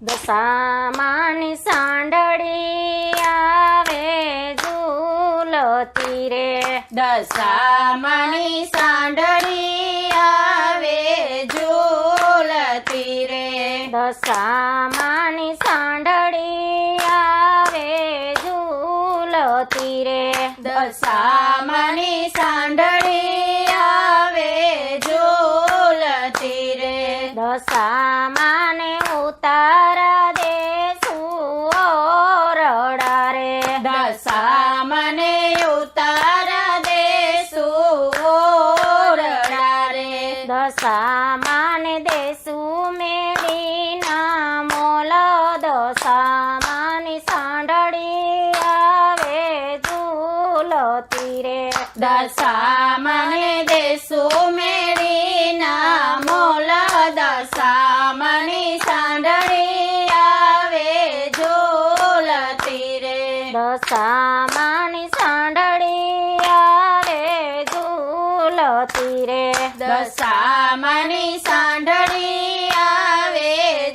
દશામાની સાંડળી આવે ઝૂલતી રે, દશામાની સાંડળી આવે ઝૂલતી રે, દશામાની સાંડળી આવે ઝૂલતી રે, દશામાની સાંડળી આવે ઝૂલતી રે, દશામાને ઉતારા દેશું ઓરડા રે, દશામાને ઉતારા દેશું ઓરડા રે, દશામાને દેશું મેળીના મોલ, દશામાની સાંડળી આવે ઝૂલતી રે, દશામાને દેશું મેળીના મોલ, દશામાની સાંડળી આવે ઝૂલતી રે, દશામાની સાંડળી આવે ઝૂલતી રે, દશામાની સાંડળી આવે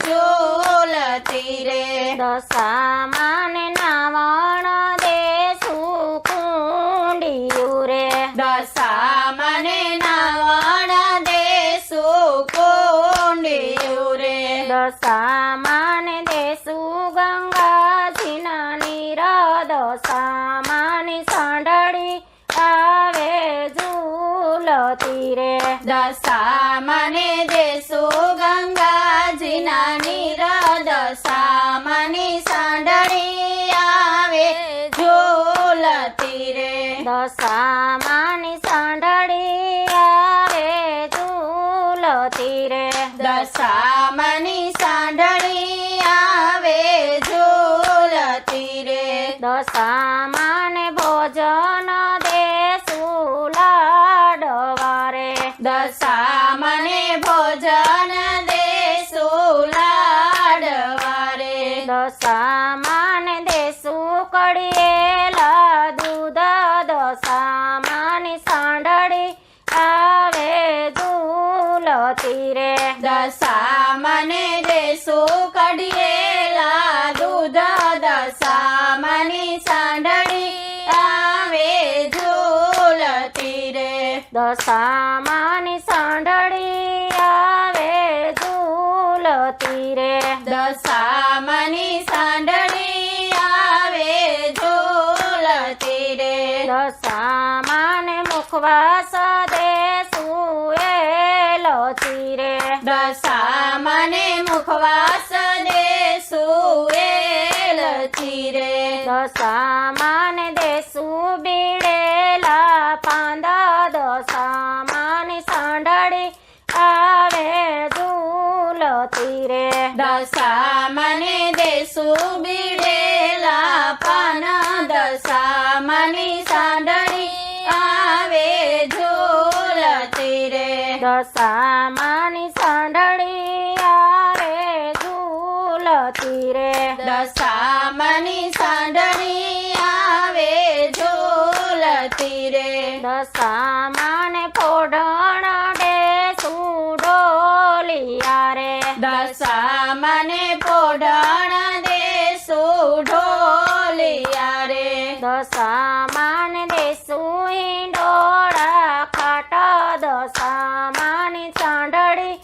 ઝૂલતી રે, દશામાને નાવણ દેશું કુંડિયું રે, દશામાને નાવણ દેશું કુંડિયું રે, દશામાને દેશું ગંગાજીના નીર, દશામાની સાંડળી આવે ઝૂલતી રે, દશામાને દેશું ગંગાજીના નીર, દશામાની સાંડળી આવે ઝૂલતી રે, દશામાની સાંડળી આવે ઝૂલતી રે, દશામાની સાંડળી આવે ઝૂલતી રે, દશામાને ભોજન દેશું લાડવા રે, દશામાને ભોજન દેશું લાડવા રે, દશામાને દેશું કડિયેલા દૂધ, દશામાની સાંડળી આવે ઝૂલતી રે, દશામાને દેશું કડિયેલા દૂધ, દશામાની સાંડળી આવે ઝૂલતી રે, દશામાની સાંડળી આવે ઝૂલતી રે, દશામાની સાંડળી આવે ઝૂલતી રે, દશામાને મુખવાસ દેશું એલચી રે, દશામાને મુખવાસ દેશું એલચી રે, દશામાને દેશું બીડેલા પાંદા, દશામાની સાંડળી આવે ઝૂલતી રે, દશામાને દેશું બીડેલા પાન, દશામાની સાંડળી આવે ઝૂલતી રે, દશામાની સાંડળી આવે ઝૂલતી રે, દશામાની સાંડળી આવે ઝૂલતી રે, દશામાને પોઢણ દેશું ઢોલિયા રે, દશામાને પોઢણ દેશું ઢોલિયા રે, દશામાને દેશું હિંડોળા ખાટ, દશામાની સાંડળી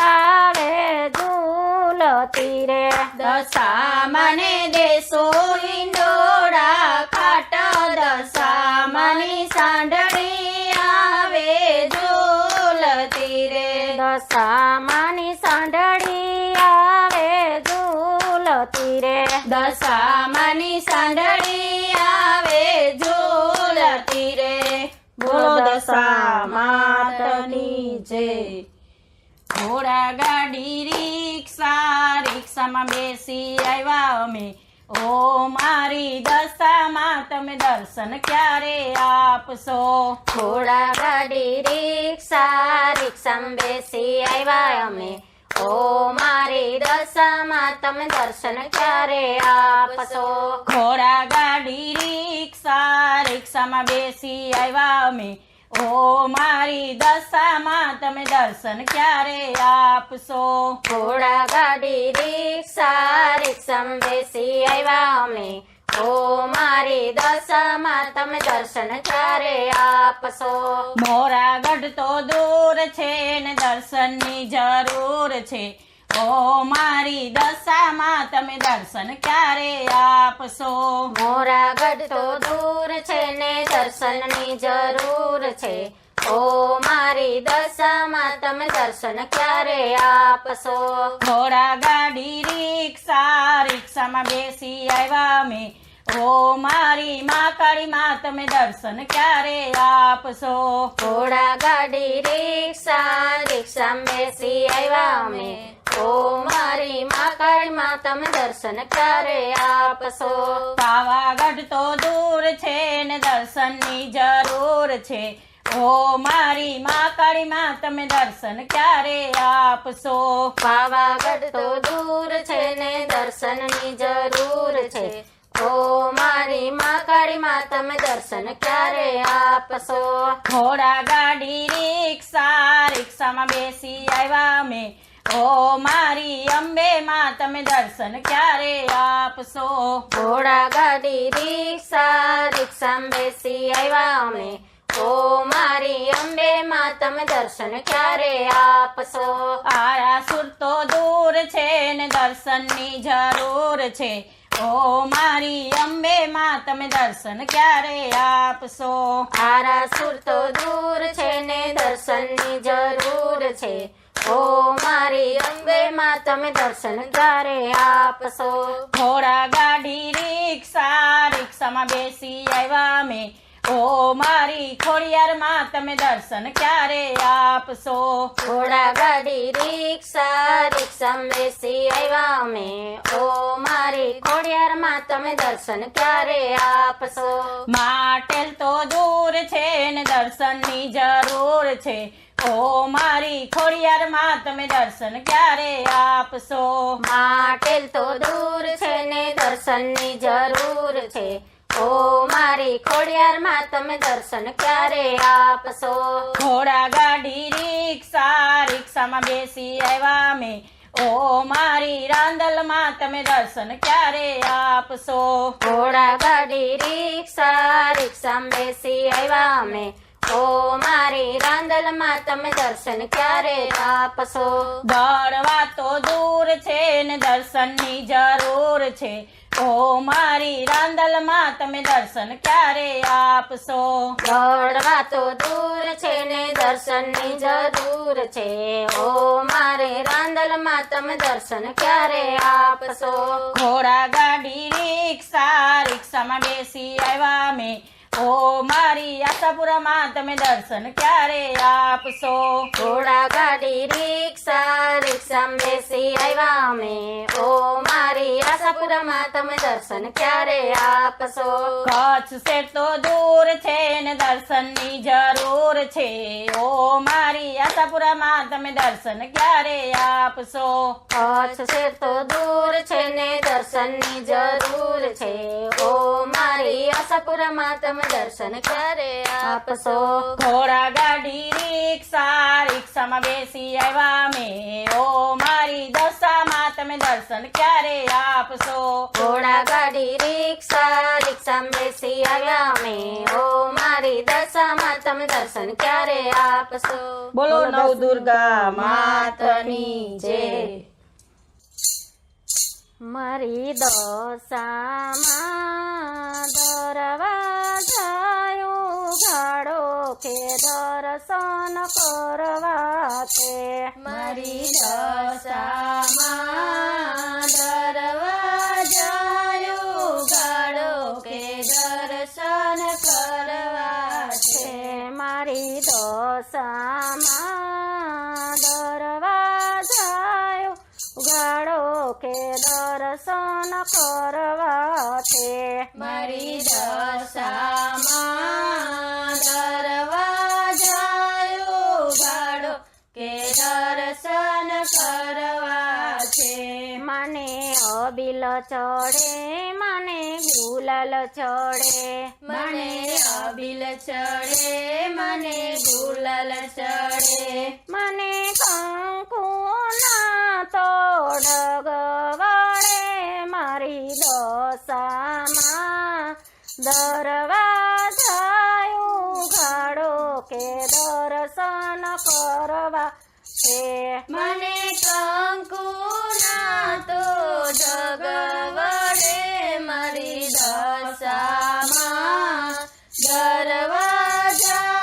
આવે ઝૂલતી રે, દશામાને દેશું હિંડોળા ખાટ, દશામાની સાંડળી આવે ઝૂલતી રે, દશામાની સાંડળી આવે ઝૂલતી રે, દશામાની સાંડળી આવે ઝૂલતી રે, બોલો દશા માતની જય. ઘોડા ગાડી રિક્ષા, રિક્ષામાં બેસી આવ્યા અમે, ઓ મારી દશામાં તમે દર્શન ક્યારે આપશો, ઘોડા ગાડી રિક્ષા, રિક્ષામાં બેસી આવ્યા અમે, ઓ મારી દશામાં તમે દર્શન ક્યારે આપશો, ઘોડા ગાડી રિક્ષા, રિક્ષામાં બેસી આવ્યા અમે, ઓ મારી દશામાં તમે દર્શન ક્યારે આપશો? ઘોડા ગાડી રિક્ષા રિક્ષામાં બેસી આવ્યા અમે ઓ મારી દશામાં તમે દર્શન ક્યારે આપશો મોરાગઢ તો દૂર છે ને દર્શનની જરૂર છે ઓ મારી દશામાં તમે દર્શન ક્યારે આપશો મોરાગઢ તો દૂર છે ને દર્શનની જરૂર છે ઓ મારી દશામાં તમે દર્શન ક્યારે આપશો ઘોડા ગાડી રિક્ષામાં બેસી આવ્યા મેં ઓ મારી મા કાળી માં તમે દર્શન ક્યારે આપશો ઘોડા ગાડી રિક્ષામાં બેસી આવ્યા અમે ઓ મારી મા કાળી માં તમે દર્શન ક્યારે આપશો પાવાગઢ તો દૂર છે ને દર્શનની જરૂર છે ઓ મારી મા કાળી માં તમે દર્શન ક્યારે આપશો પાવાગઢ તો દૂર છે ને દર્શનની જરૂર છે ઓ મારી મા કાળી માં તમે દર્શન ક્યારે આપશો ઘોડા ગાડી રિક્ષામાં બેસી આવ્યા મેં ઓ મારી અંબે માં તમે દર્શન ક્યારે આપશો ઘોડા ગાડી રિક્ષામાં બેસી આવ્યા અમે ઓ મારી અંબે માં તમે દર્શન ક્યારે આપશો આરાસુર તો દૂર છે ને દર્શનની જરૂર છે ઓ મારી અંબે માં તમે દર્શન ક્યારે આપશો આરાસુર તો દૂર છે ને દર્શનની જરૂર છે ઓ મારી અંબે માં તમે દર્શન ક્યારે આપશો ઘોડા ગાડી રિક્ષામાં બેસી આવ્યા મેં ઓ મારી ખોડિયાર માં તમે દર્શન ક્યારે આપશો ઘોડા ગાડી રિક્ષામાં બેસી આવ્યા અમે ઓ મારી ખોડિયાર માં તમે દર્શન ક્યારે આપશો માટેલ તો દૂર છે ને દર્શનની જરૂર છે ઓ મારી ખોડિયાર માં તમે દર્શન ક્યારે આપશો માટેલ તો દૂર છે ને દર્શનની જરૂર છે ઓ મારી ખોડિયાર માં તમે દર્શન ક્યારે આપશો ઘોડા ગાડી રિક્ષામાં બેસી આવ્યા મેં ઓ મારી રાંદલ માં તમે દર્શન ક્યારે આપશો ઘોડા ગાડી રિક્ષામાં બેસી આવ્યા અમે ઓ મારી રાંદલ માં તમે દર્શન ક્યારે આપશો દળવા તો દૂર છે ને દર્શનની જરૂર છે ઓ મારી રાંદલ માં તમે દર્શન ક્યારે આપશો દોડવા તો દૂર છે ને દર્શનની જરૂર છે ઓ મારે રાંદલ માં તમે દર્શન ક્યારે આપશો ઘોડા ગાડી રિક્ષામાં બેસી આવ્યા મેં ઓ મારી આશાપુરામાં તમે દર્શન ક્યારે આપશો ઘોડા ગાડી રિક્ષામાં બેસી આવ્યા અમે ઓ મારી આશાપુરામાં તમે દર્શન ક્યારે આપશો કચ્છ સે તો દૂર છે ને દર્શનની જરૂર છે ઓ મારી આશાપુરામાં તમે દર્શન ક્યારે આપશો કચ્છ સે તો દૂર છે ને દર્શનની જરૂર છે ઓ મારી આશાપુરામાં તમે દર્શન ક્યારે આપશો ઘોડા ગાડી રિક્ષામાં બેસી આવ્યા મેં ઓ મારી દશામાં તમે દર્શન ક્યારે આપશો ઘોડા ગાડી રિક્ષામાં બેસી આવ્યા અમે ઓ મારી દશામાં તમે દર્શન ક્યારે આપશો બોલો નવ દુર્ગા માતની જય મારી દશામાં દરવાજાયું ઘાડો કે દર્શન કરવા છે મારી દશામાં દરવાજાયું ગાડો કે દર્શન કરવા છે મારી દશામાં દરવાજાયું ઘાડો કે દર્શન કરવા છે મારી દશામાં દરવાજાયું ગાડો કે દર્શન કરવા છે મને અબીલ ચડે મને ગુલાલ ચડે મને અબીલ ચડે મને ગુલાલ ચડે મને કંકુના તોડ ગવડે દશામાં દરવાજા ઉઘાડો કે દર્શન કરવા છે. મને કંકુના તો ઢગ વડે મારી દશામાં દરવાજા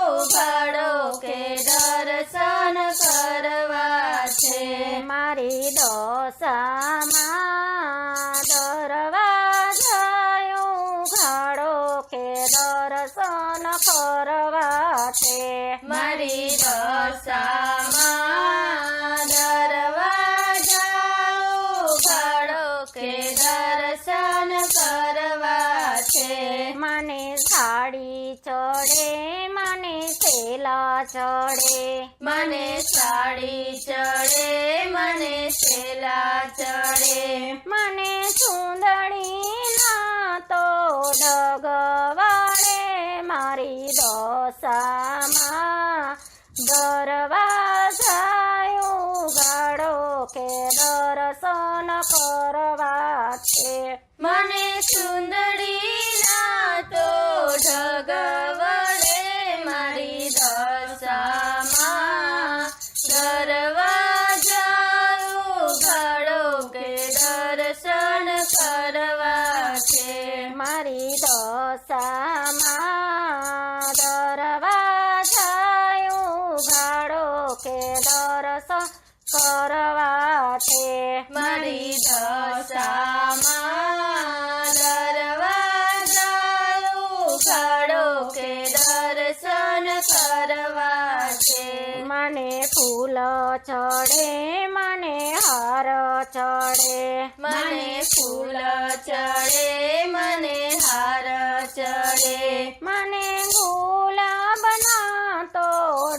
ઉઘાડો કે દર્શન કરવા છે. મારી દશામાં દરવાજા ઉઘાડો કે દર્શન કરવા છે. મારી દશામાં દરવાજા ઉઘાડો કે દર્શન કરવા છે. મને સાડી ચડે મને સેલા ચડે મને સાડી ચડે મને સેલા ચડે મને ચૂંદડીના તો ઢગ વડે મારી દશામાં દરવાજા ઉઘાડો કે દર્શન કરવા છે. મને ચૂંદડીના તો ઢગ વડે મારી દશામાં દરવાજા ઉઘાડો કે દર્શન કરવા છે. મારી દશામાં દરવાજા ઉઘાડો કે દર્શન કરવા છે. મારી દશામાં દરવાજા ઉઘાડો કે દર્શન કરવા છે. મને ફૂલ ચડે મને હાર ચડે મને ફૂલ ચડે મને હાર ચડે મને ગુલાબના તો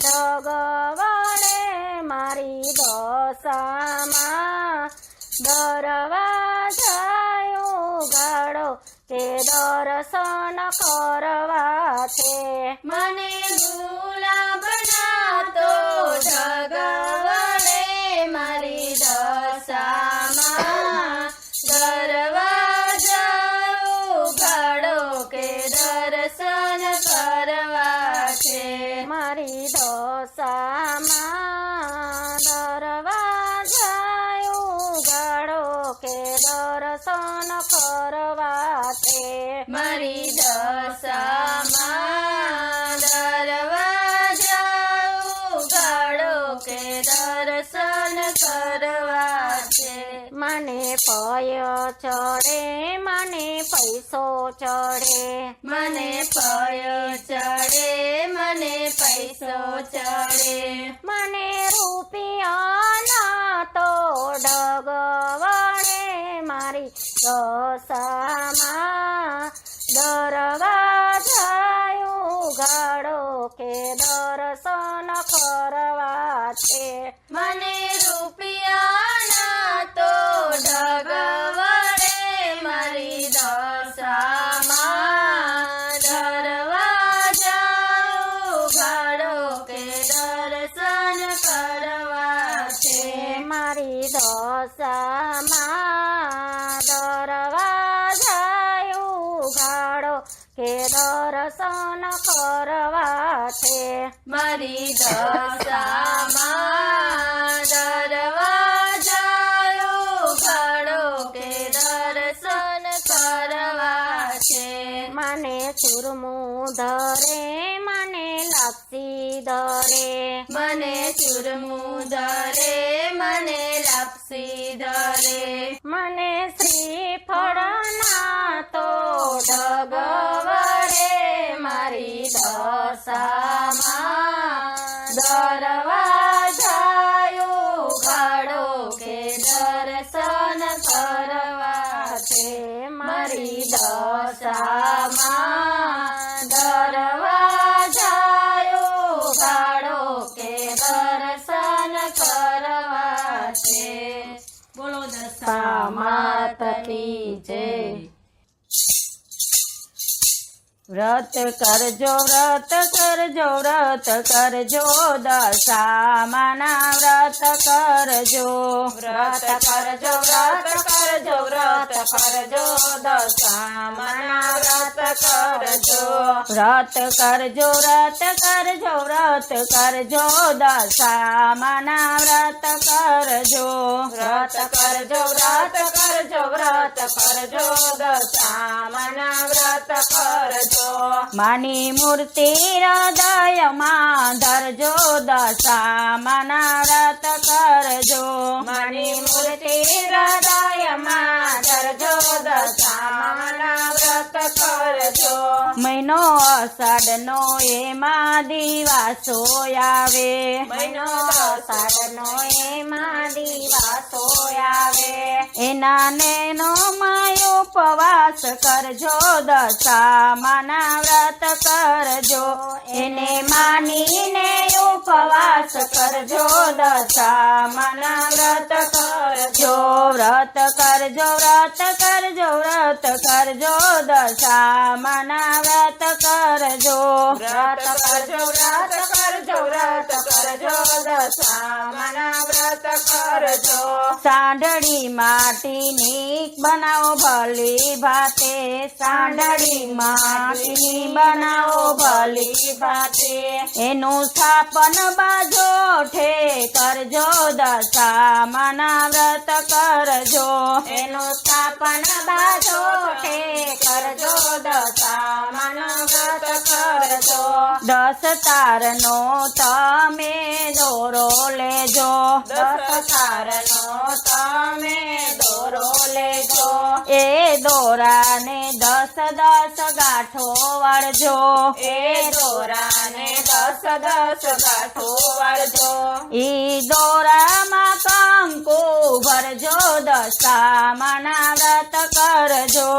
ઢગ વડે મારી દશામાં દરવાજા ઉઘાડો કે દર્શન કરવા છે. મને ગુલાબના તો ઢગ વડે મારી દશામાં દરવાજા ઉઘાડો કે દર્શન કરવા છે. મારી દશામાં દરવાજા ઉઘાડો કે દર્શન કરવા છે. મારી દશામાં દરવાજા ઉઘાડો કે દર્શન કરવા છે. મને પય ચડે મને પૈસો ચડે મને પય ચડે મને પૈસો ચડે મને રૂપિયાના તો ઢગ વડે મારી દશામાં દરવાજા ઉઘાડો કે દર્શન કરવા છે. મને રૂપિયાના તો ઢગ વડે મારી દશામાં દરવાજા ઉઘાડો કે દર્શન કરવા છે. મારી દશામાં દરવાજા ઉઘાડો કે દર્શન કરવા છે. મારી દશામાં દરવાજા ઉઘાડો કે દર્શન કરવા છે. મને ચૂરમું ધરે મને લાપસી ધરે મને ચૂરમું ધરે મને લાપસી ધરે મને શ્રીફળના તો ઢગ વડે મારી દશામાં દરવાજા ઉઘાડો કે દર્શન કરવા છે. મારી દશામાં દરવાજા ઉઘાડો કે દર્શન કરવા છે. બોલો દશા માત કી જય. વ્રત કરજો વ્રત કરજો વ્રત કરજો દશામાના વ્રત કરજો વ્રત કરજો વ્રત કરજો વ્રત કરજો દશામાના વ્રત કરજો વ્રત કરજો વ્રત કરજો વ્રત કરજો દશામાના વ્રત કરજો વ્રત કરજો વ્રત કરજો વ્રત કરજો દશામાના વ્રત કરજો માની મૂર્તિ હૃદયમાં ધરજો દશામાના વ્રત કરજો માની મૂર્તિ હૃદયમાં ધરજો દશામાના વ્રત કરજો મહિનો અષાઢનો એમાં દિવાસો આવે મહિનો અષાઢનો એમાં દિવાસો આવે એના નેનોમાં ઉપવાસ કરજો દશામાના વ્રત કરજો એને માનીને ઉપવાસ કરજો દશામાના વ્રત કરજો વ્રત કરજો વ્રત કરજો વ્રત કરજો દશામાના વ્રત કરજો વ્રત કરજો વ્રત કરજો વ્રત કરજો દશામાના વ્રત કરજો સાંઢળી માટીની બનાવો ભલી ભાતે સાંઢળી માટીની બનાવો ભલી ભાતે એનું સ્થાપન બાજો ઠે કરજો દશામાના વ્રત કરજો એનું સ્થાપન બાજો ઠે કરજો દશામાના વ્રત કરજો 10 તારનો તમે દોરો લેજો 10 તારનો તમે દોરો લેજો એ દોરાને 10 ગાંઠો વાળજો એ દોરાને 10 ગાંઠો વાળજો ઈ દોરામાં કંકુ ભરજો દશામાના વ્રત કરજો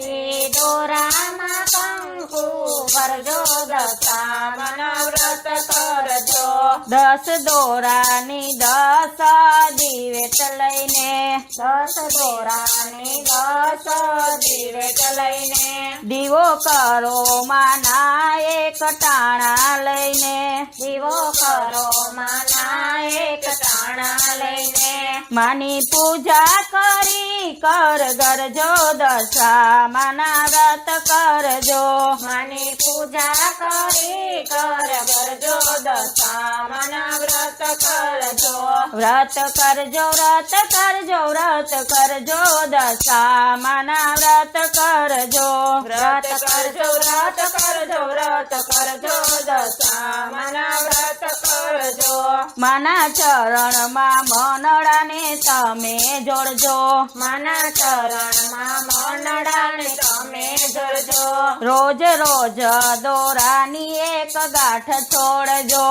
ઈ દોરામાં કંકુ ભરજો દશામાના વ્રત કરજો 10 દોરાની 10 દિવેટ લઈને 10 દોરાની 10 દિવેટ લઈને દીવો કરો માના એક ટાણા લઈને દીવો કરો માના એક ટાણા લઈને માની પૂજા કરી કર ગરજો દશામાના વ્રત કરજો માની પૂજા કરી કર કરજો દશામાના વ્રત કરજો વ્રત કરજો વ્રત કરજો વ્રત કરજો દશામાના વ્રત કરજો વ્રત કરજો વ્રત કરજો વ્રત કરજો દશામાના વ્રત કરજો માના ચરણમાં મનડાને તમે જોડજો માના ચરણમાં મનડાને તમે જોડજો રોજ રોજ દોરાની એક ગાંઠ છોડજો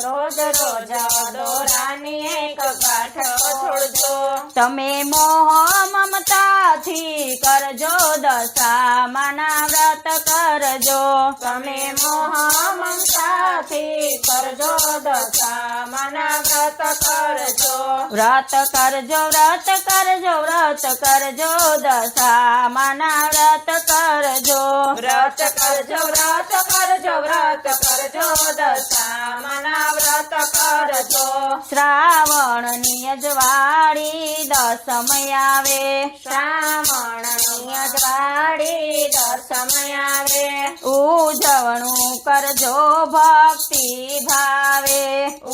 રોજ રોજ દોરાની એક ગાંઠ છોડજો તમે મોહ મમતાથી કરજો દશામાના વ્રત કરજો તમે મોહ મમતાથી કરજો દશામાના વ્રત કરજો વ્રત કરજો વ્રત કરજો વ્રત કરજો દશામાના વ્રત કરજો વ્રત કરજો વ્રત કરજો વ્રત કરજો દશામાના વ્રત કરજો શ્રાવણની અજવાળી દસમય આવે શ્રાવણની અજવાળી દસમય આવે ઉજવણું કરજો ભક્તિ ભાવે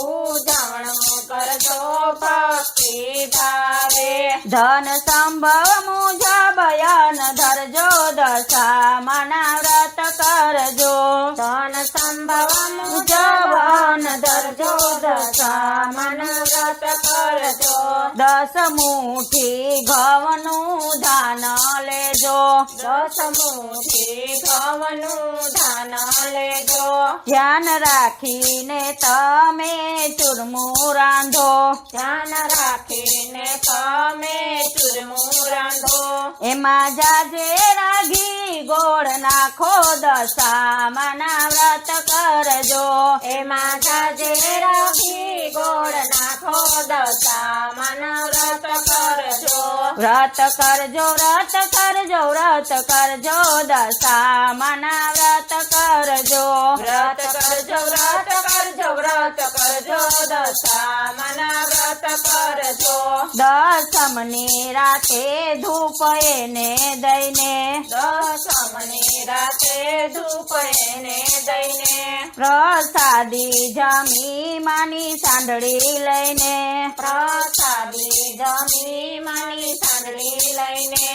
ઉજવણું કરજો ભક્તિ ભાવે ધન સંભવ મુજબયન ધરજો દશામાના વ્રત કરજો ધન સંભવ મુજબન ધરજો દશામાના વ્રત કરજો 10 મુઠ્ઠી ઘઉંનું ધાન લેજો 10 મુઠ્ઠી ઘઉંનું ધાન લેજો ધ્યાન રાખીને તમે ચૂરમું રાંધો ધ્યાન રાખીને તમે ચૂરમું રાંધો એમાં જાજે રાગી ગોળ નાખો દશામાના વ્રત કરજો એમાં જાજેરા ઘી ગોળ નાખો દશામાના વ્રત કરજો વ્રત કરજો વ્રત કરજો વ્રત કરજો દશામાના વ્રત કરજો વ્રત કરજો વ્રત કરજો વ્રત કરજો દશામાના વ્રત કરજો દસમની રાતે ધૂપ એને દઈને દસમની રાતે ધૂપ એને દઈને પ્રસાદી જમી માની સાંડળી લઈને પ્રસાદી જમી માની સાંડળી લઈને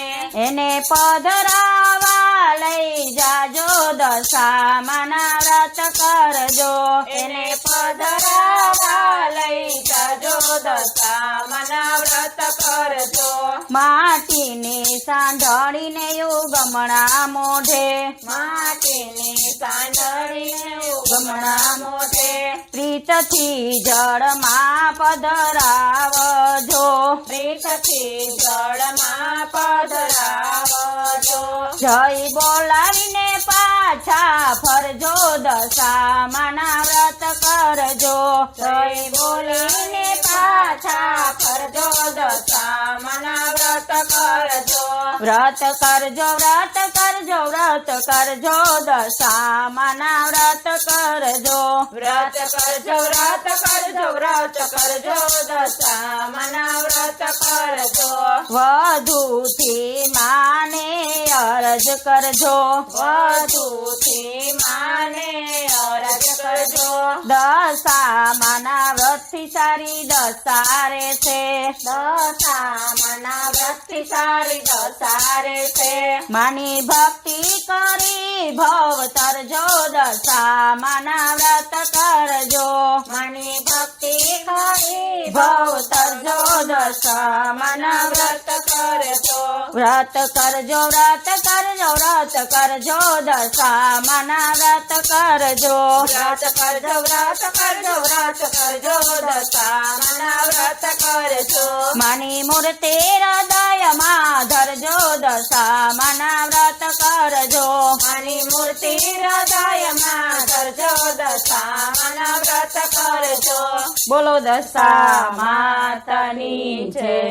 એને પધરાવા લઈ જાજો દશામાના વ્રત કરજો એને પધરાવા લઈ જાજો દશામાના વ્રત કરજો માટીની સાંડળીને યુગમણા મોઢે માટીની સાંડળીને ઉગમણા મોઢે પ્રીતથી જળમાં પધરાવજો પ્રીતથી જળમાં પધરાવજો જય બોલાવીને પાછા ફરજો દશામાના વ્રત કરજો જય બોલીને પાછા ફરજો દશામાના વ્રત કરજો વ્રત કરજો વ્રત કરજો વ્રત કરજો દશામાના વ્રત કરજો વ્રત કરજો વ્રત કરજો વ્રત કરજો દશામાના વ્રત કરજો વધુથી માને અરજ કરજો વધુથી માને અરજ કરજો દશામાના વ્રતથી સારી દશા રહેશે દશામાના વ્રતથી સારી દશા રહેશે માની ભક્તિ કરી ભવ તરજો દશામાના વ્રત કરજો માની ભક્તિ કરી ભવ તરજો દશામાના વ્રત કરજો વ્રત કરજો વ્રત કરજો વ્રત કરજો દશામાના વ્રત કરજો વ્રત કરજો વ્રત કરજો વ્રત કરજો દશામાના વ્રત કરજો માની મૂર્તિ હૃદયમાં ધરજો દશામાના વ્રત કરજો માની મૂર્તિ હૃદયમાં ધરજો દશામાના વ્રત કરજો બોલો દશા માતની જય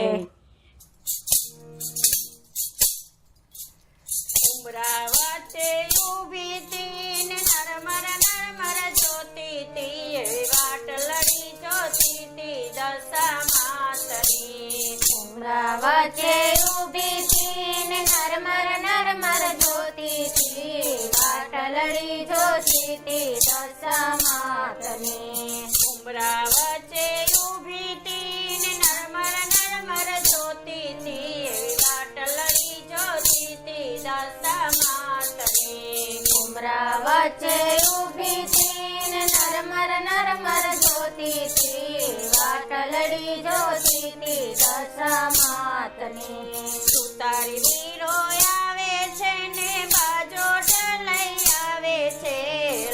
ઉમરા વચ્ચે ઊભી તી ને નરમર નરમર જોતી તી એવી વાટ લડી જોતી તી દશા માતની ઉમરા વચ્ચે ઊભી તી ને નરમર નરમર જોતી તી વાટ લડી જોતી તી દશા માતની ઉમરા વચ્ચે ઊભી તી ને નરમર નરમર જોતી તી એવી વાટ લડી જોતી તી દશા માતની ઉમરા વચ્ચે ઊભી તી ને નરમર નરમર જોતી તી વાટ લડી જોતી તી દશા માતની સુતારી વીરો આવે છે ને બાજોટ લઈ આવે છે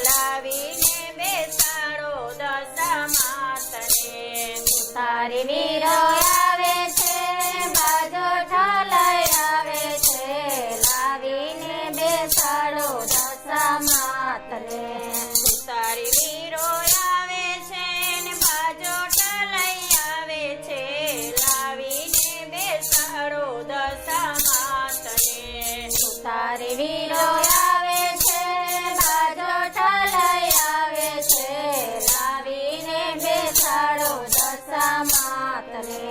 લાવીને બેસાડો દશા માતને તારી વીરો આવે છે બાજો ઠાલય આવે છે લાવીને બેસાડો દશા માતને સુતારી વીરો આવે છે ને બાજોટ લઈ આવે છે લાવીને બેસાડો દશા માતને તારી વીરો આવે છે બાજો ઠાલય આવે છે લાવીને બેસાડો દશા માતને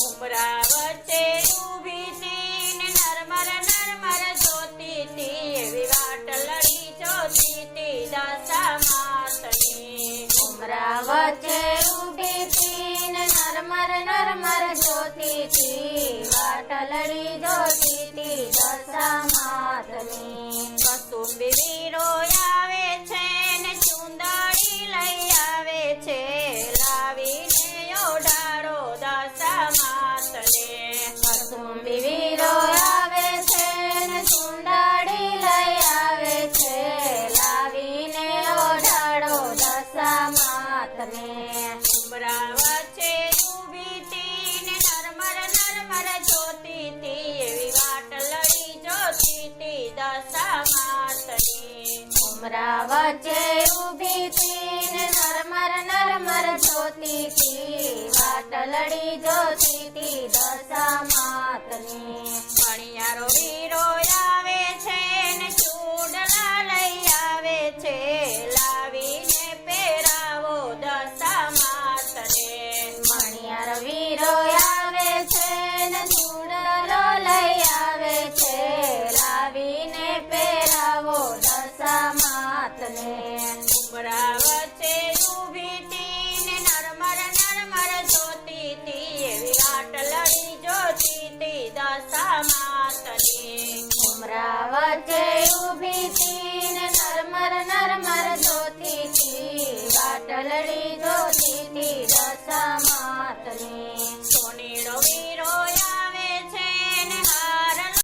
ઉમરા વચ્ચે ઊભી તી ને નરમર નરમર જોતી તી એવી વાટ લડી જોતી તી દશા માતની ઉમરા વચ્ચે ઊભી તી ને નરમર નરમર જોતી તી વાટ લડી જોતી તી દશા માતની કસુંબી વીરો આવે છે ને ચુંદડી લઈ આવે છે લાવીને ઓઢાડો દશા માતને કસુંબી વીરો આવે છે ને સુંદડી લઈ આવે છે લાવીને ઓઢાડો દશા માતને ઉમરા વચ્ચે ઊભી તી ને નરમર નરમર જોતી તી એવી વાટ ઉમરા વચ્ચે ઊભી થી ને નરમર નરમર જોતી થી વાટલડી જોતી થી દશા માતની મણિયારો વીરો આવે છે ને ચૂડલા લઈ આવે છે લાવીને પહેરાવો દશા માતને મણિયાર વીરો આવે છે ને ચૂડલો લઈ આવે છે લાવીને પહેરાવો દશા માતને ઉમરા વચ્ચે ઊભી તી ને નરમર નરમર જોતી તી એવી આટલડી જોતી તી દશા માતની ઉમરા વચ્ચે ઊભી થી ને નરમર નરમર જોતી થી વાટલડી જોતી થી દશા માતની